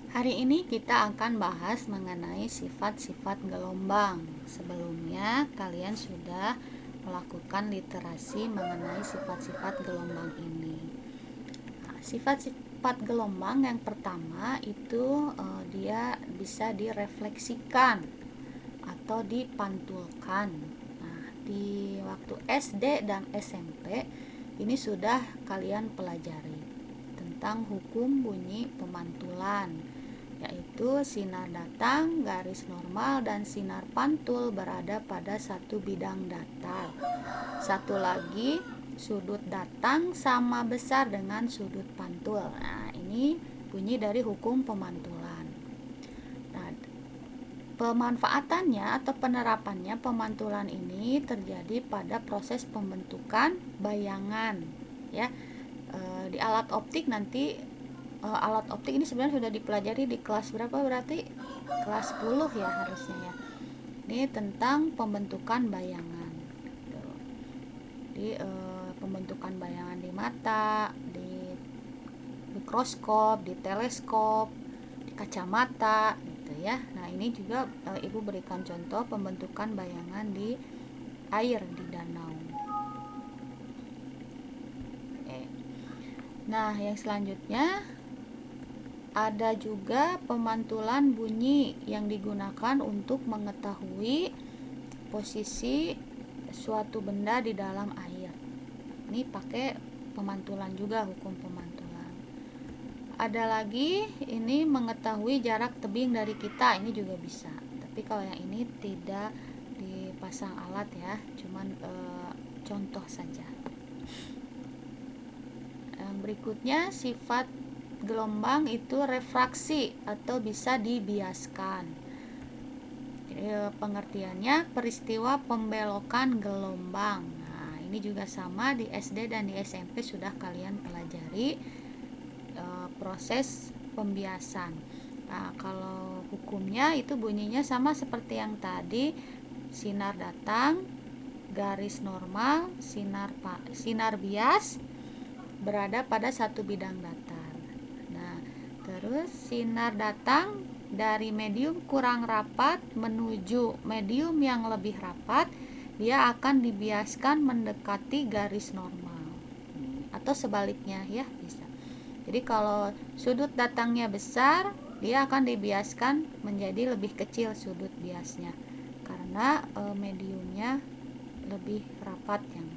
Hari ini kita akan bahas mengenai sifat-sifat gelombang. Sebelumnya, kalian sudah melakukan literasi mengenai sifat-sifat gelombang ini. Nah, sifat-sifat gelombang yang pertama itu dia bisa direfleksikan atau dipantulkan. Nah, di waktu SD dan SMP ini sudah kalian pelajari tentang hukum bunyi pemantulan, yaitu sinar datang, garis normal, dan sinar pantul berada pada satu bidang datar. Satu lagi, sudut datang sama besar dengan sudut pantul. Nah, ini bunyi dari hukum pemantulan. Nah, pemanfaatannya atau penerapannya pemantulan ini terjadi pada proses pembentukan bayangan, ya. Di alat optik nanti alat optik ini sebenarnya sudah dipelajari di kelas berapa, berarti kelas 10 ya harusnya ya. Ini tentang pembentukan bayangan. Di pembentukan bayangan di mata, di mikroskop, di teleskop, di kacamata gitu ya. Nah, ini juga Ibu berikan contoh pembentukan bayangan di air di danau. Oke. Nah, yang selanjutnya ada juga pemantulan bunyi yang digunakan untuk mengetahui posisi suatu benda di dalam air. Ini pakai pemantulan juga, hukum pemantulan. Ada lagi ini mengetahui jarak tebing dari kita, ini juga bisa. Tapi kalau yang ini tidak dipasang alat ya, cuman contoh saja. Yang berikutnya sifat gelombang itu refraksi atau bisa dibiaskan. Pengertiannya peristiwa pembelokan gelombang. Nah, ini juga sama di SD dan di SMP sudah kalian pelajari proses pembiasan. Nah, kalau hukumnya itu bunyinya sama seperti yang tadi, sinar datang, garis normal, sinar bias berada pada satu bidang datar. Nah, terus sinar datang dari medium kurang rapat menuju medium yang lebih rapat, dia akan dibiaskan mendekati garis normal. Atau sebaliknya ya, bisa. Jadi kalau sudut datangnya besar, dia akan dibiaskan menjadi lebih kecil sudut biasnya karena mediumnya lebih rapat yang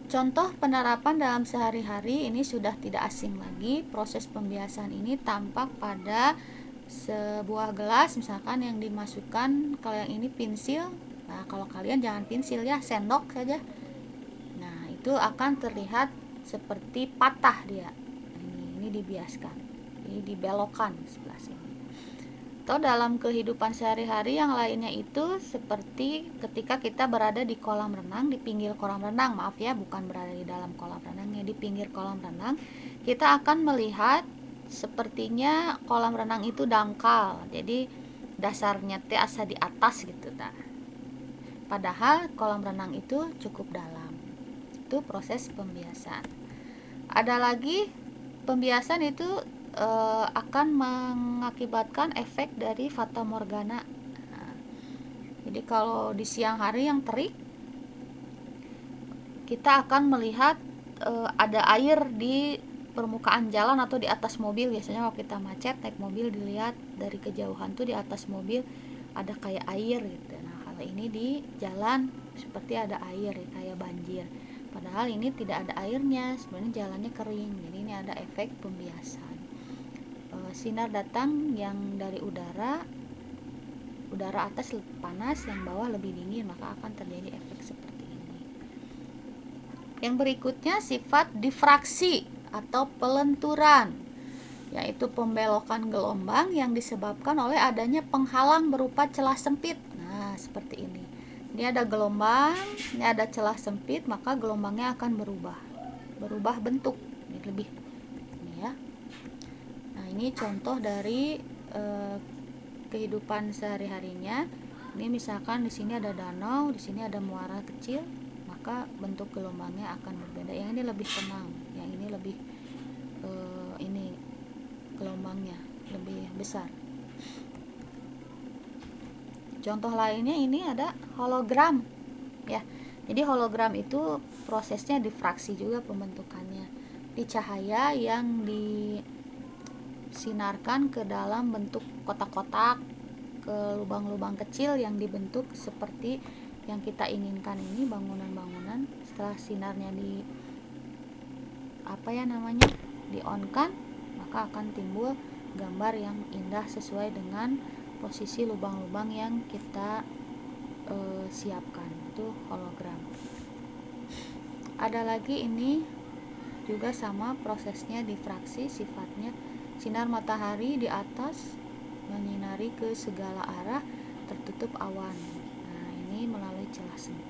Contoh penerapan dalam sehari-hari ini sudah tidak asing lagi. Proses pembiasan ini tampak pada sebuah gelas misalkan yang dimasukkan, kalau yang ini pensil. Nah, kalau kalian jangan pensil ya, sendok saja. Nah, itu akan terlihat seperti patah dia. Ini dibiaskan. Ini dibelokkan sebelah sini. Atau dalam kehidupan sehari-hari yang lainnya itu seperti ketika kita berada di kolam renang, di pinggir kolam renang, maaf ya, bukan berada di dalam kolam renangnya, di pinggir kolam renang, kita akan melihat sepertinya kolam renang itu dangkal, jadi dasarnya teh asa di atas gitu ta. Padahal kolam renang itu cukup dalam. Itu proses pembiasan. Ada lagi pembiasan itu akan mengakibatkan efek dari fata morgana. Nah, jadi kalau di siang hari yang terik, kita akan melihat ada air di permukaan jalan atau di atas mobil. Biasanya kalau kita macet naik mobil, dilihat dari kejauhan tuh di atas mobil ada kayak air gitu. Nah, kalau ini di jalan seperti ada air, kayak banjir. Padahal ini tidak ada airnya, sebenarnya jalannya kering. Jadi ini ada efek pembiasan. Sinar datang yang dari udara atas panas, yang bawah lebih dingin, maka akan terjadi efek seperti ini. Yang berikutnya sifat difraksi atau pelenturan, yaitu pembelokan gelombang yang disebabkan oleh adanya penghalang berupa celah sempit. Nah, seperti ini. Ini ada gelombang, ini ada celah sempit, maka gelombangnya akan berubah bentuk. Ini lebih ini ya. Nah, ini contoh dari kehidupan sehari-harinya. Ini misalkan di sini ada danau, di sini ada muara kecil, maka bentuk gelombangnya akan berbeda. Yang ini lebih tenang, yang ini lebih ini besar. Contoh lainnya ini ada hologram ya. Jadi hologram itu prosesnya difraksi juga pembentukannya. Di cahaya yang disinarkan ke dalam bentuk kotak-kotak, ke lubang-lubang kecil yang dibentuk seperti yang kita inginkan ini, bangunan-bangunan. Setelah sinarnya di-on-kan, maka akan timbul gambar yang indah sesuai dengan posisi lubang-lubang yang kita siapkan. Itu hologram. Ada lagi ini juga sama prosesnya difraksi, sifatnya sinar matahari di atas menyinari ke segala arah, tertutup awan. Nah, ini melalui celah sempit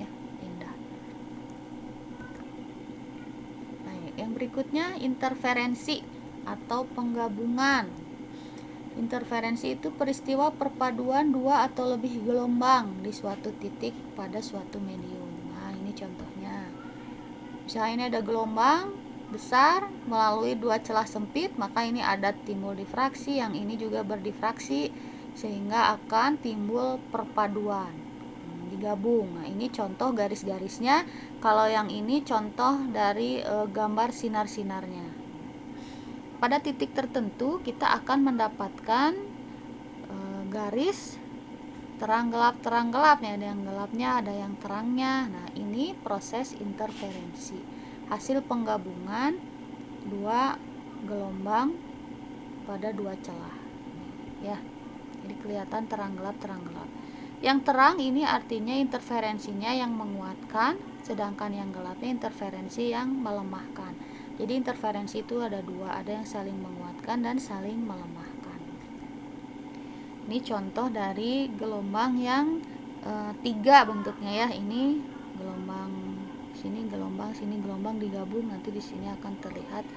ya, indah. Nah, yang berikutnya interferensi atau penggabungan. Interferensi itu peristiwa perpaduan dua atau lebih gelombang di suatu titik pada suatu medium. Nah, ini contohnya. Misalnya ini ada gelombang besar melalui dua celah sempit, maka ini ada timbul difraksi, yang ini juga berdifraksi, sehingga akan timbul perpaduan, digabung. Nah, ini contoh garis-garisnya. Kalau yang ini contoh dari gambar sinar-sinarnya. Pada titik tertentu kita akan mendapatkan garis terang gelap nih, ada yang gelapnya, ada yang terangnya. Nah, ini proses interferensi, hasil penggabungan dua gelombang pada dua celah ya. Jadi kelihatan terang gelap. Yang terang ini artinya interferensinya yang menguatkan, sedangkan yang gelapnya interferensi yang melemahkan. Jadi interferensi itu ada dua, ada yang saling menguatkan dan saling melemahkan. Ini contoh dari gelombang yang 3 bentuknya ya. Ini gelombang sini, gelombang sini, gelombang digabung, nanti di sini akan terlihat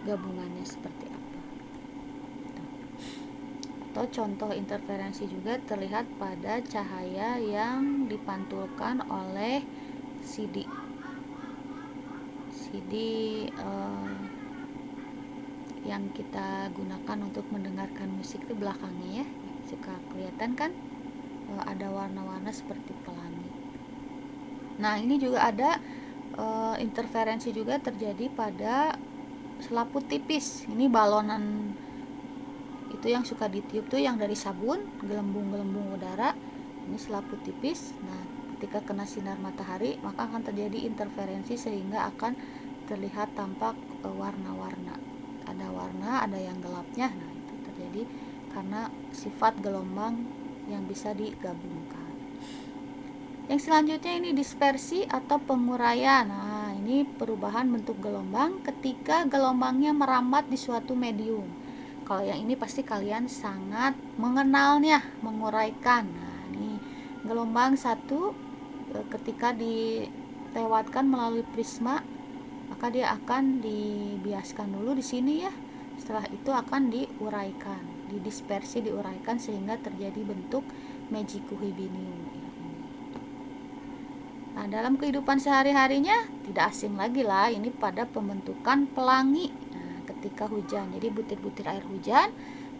gabungannya seperti apa. Atau contoh interferensi juga terlihat pada cahaya yang dipantulkan oleh CD yang kita gunakan untuk mendengarkan musik di belakangnya ya, suka kelihatan kan ada warna-warna seperti pelangi. Nah, ini juga ada interferensi juga terjadi pada selaput tipis. Ini balonan itu yang suka ditiup tuh, yang dari sabun, gelembung-gelembung udara. Ini selaput tipis. Nah, ketika kena sinar matahari maka akan terjadi interferensi sehingga akan terlihat tampak warna-warna. Ada warna, ada yang gelapnya. Nah, itu terjadi karena sifat gelombang yang bisa digabungkan. Yang selanjutnya ini dispersi atau penguraian. Nah, ini perubahan bentuk gelombang ketika gelombangnya merambat di suatu medium. Kalau yang ini pasti kalian sangat mengenalnya, menguraikan. Nah, ini gelombang satu ketika dilewatkan melalui prisma, maka dia akan dibiaskan dulu di sini ya. Setelah itu akan diuraikan, didispersi, diuraikan sehingga terjadi bentuk magikuhibinium. Nah, dalam kehidupan sehari-harinya tidak asing lagi lah ini pada pembentukan pelangi. Nah, ketika hujan, jadi butir-butir air hujan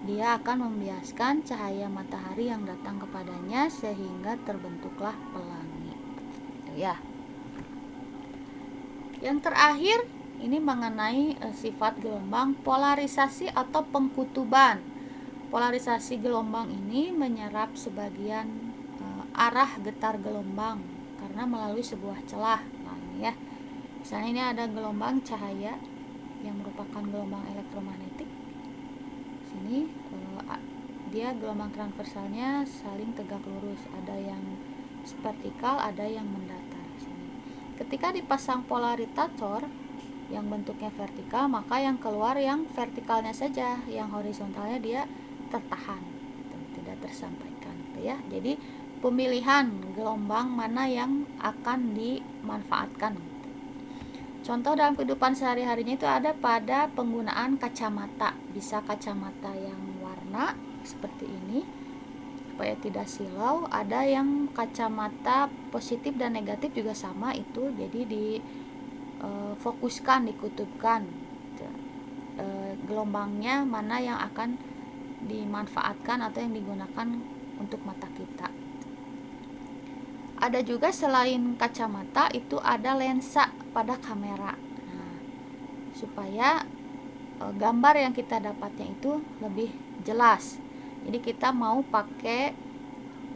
dia akan membiaskan cahaya matahari yang datang kepadanya sehingga terbentuklah pelangi. Itu ya. Yang terakhir ini mengenai sifat gelombang polarisasi atau pengkutuban. Polarisasi gelombang ini menyerap sebagian arah getar gelombang karena melalui sebuah celah. Nah, ini ya. Misalnya ini ada gelombang cahaya yang merupakan gelombang elektromagnetik. Sini dia gelombang transversalnya saling tegak lurus, ada yang vertikal, ada yang mendatar. Sini. Ketika dipasang polaritator yang bentuknya vertikal, maka yang keluar yang vertikalnya saja, yang horizontalnya dia tertahan, tidak tersampaikan, gitu ya. Jadi pemilihan gelombang mana yang akan dimanfaatkan. Contoh dalam kehidupan sehari-harinya itu ada pada penggunaan kacamata. Bisa kacamata yang warna seperti ini supaya tidak silau. Ada yang kacamata positif dan negatif juga sama itu. Jadi difokuskan, dikutupkan gelombangnya mana yang akan dimanfaatkan atau yang digunakan untuk mata kita. Ada juga selain kacamata itu ada lensa pada kamera. Nah, supaya gambar yang kita dapatnya itu lebih jelas. Jadi kita mau pakai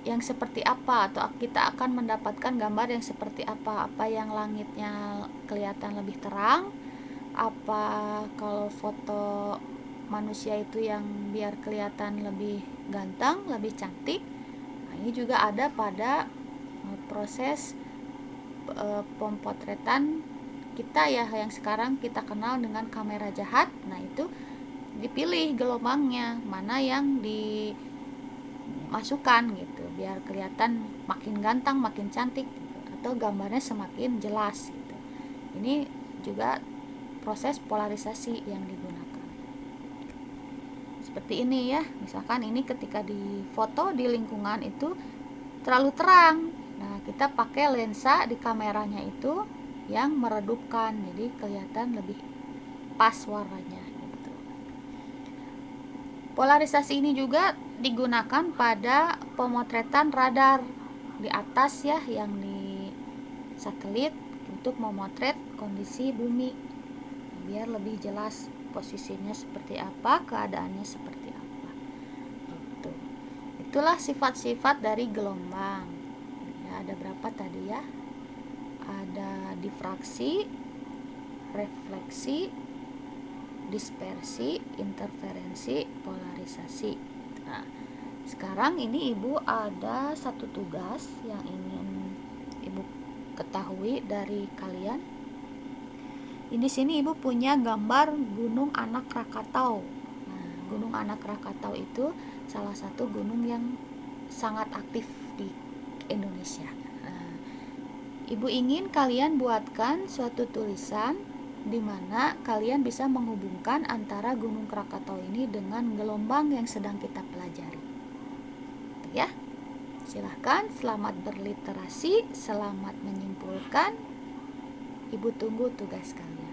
yang seperti apa, atau kita akan mendapatkan gambar yang seperti apa? Apa yang langitnya kelihatan lebih terang? Apa kalau foto manusia itu yang biar kelihatan lebih ganteng, lebih cantik? Nah, ini juga ada pada proses pemotretan kita ya, yang sekarang kita kenal dengan kamera jahat. Nah, itu dipilih gelombangnya mana yang dimasukkan gitu biar kelihatan makin ganteng, makin cantik gitu, atau gambarnya semakin jelas gitu. Ini juga proses polarisasi yang digunakan. Seperti ini ya, misalkan ini ketika di foto di lingkungan itu terlalu terang. Nah, kita pakai lensa di kameranya itu yang meredupkan, jadi kelihatan lebih pas warnanya gitu. Polarisasi ini juga digunakan pada pemotretan radar di atas ya, yang di satelit, untuk memotret kondisi bumi biar lebih jelas posisinya seperti apa, keadaannya seperti apa gitu. Itulah sifat-sifat dari gelombang ya. Ada berapa tadi ya? Ada difraksi, refleksi, dispersi, interferensi, polarisasi. Nah, sekarang ini Ibu ada satu tugas yang ingin Ibu ketahui dari kalian. Di sini Ibu punya gambar Gunung Anak Rakatau. Nah, Gunung Anak Rakatau itu salah satu gunung yang sangat aktif di Indonesia. Nah, Ibu ingin kalian buatkan suatu tulisan di mana kalian bisa menghubungkan antara Gunung Krakatau ini dengan gelombang yang sedang kita pelajari. Ya, silahkan, selamat berliterasi, selamat menyimpulkan. Ibu tunggu tugas kalian.